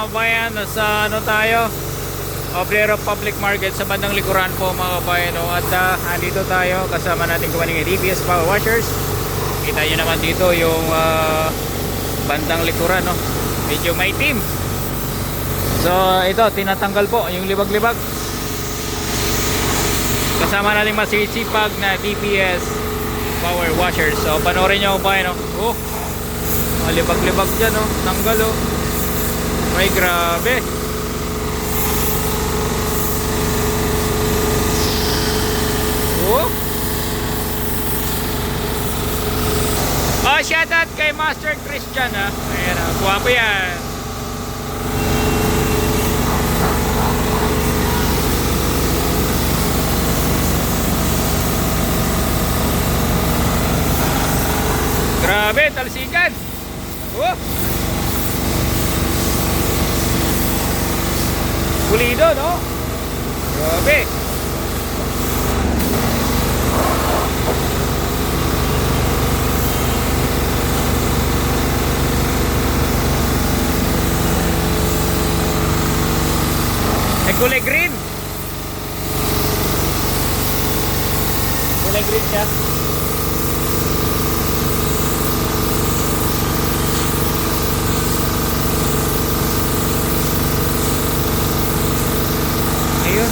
mga kabayan, nasa ano tayo, Obrero Public Market sa bandang likuran po mga kabayan, no? At andito tayo kasama natin kumaning DPS Power Washers. Kita nyo naman dito yung bandang likuran, no? Medyo may team. So ito, tinatanggal po yung libag-libag. Kasama natin masisipag na DPS Power Washers. So panoorin nyo kabayan, no? Oh, mga libag-libag dyan, no? Tanggal, oh. Ay grabe. Oh, shoutout kay Master Christian, ha. Ayan, guwapo yan. Grabe, talsikan. Oh, pulido, no? Grabe. Ay, kulay green. Kulay green siya. Ayun.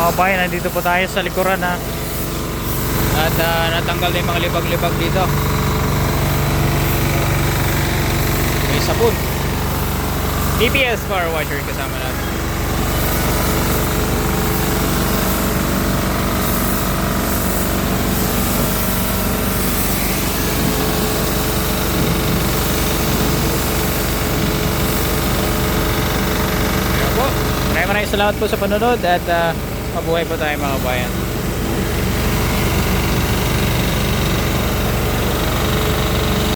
mga kabayan, nandito po tayo sa likuran ha. At natanggal na yung mga libag-libag dito. May sabon. DPS Power Washer kasama natin. Maraming salamat po sa panonood at mabuhay po tayo mga kabayan.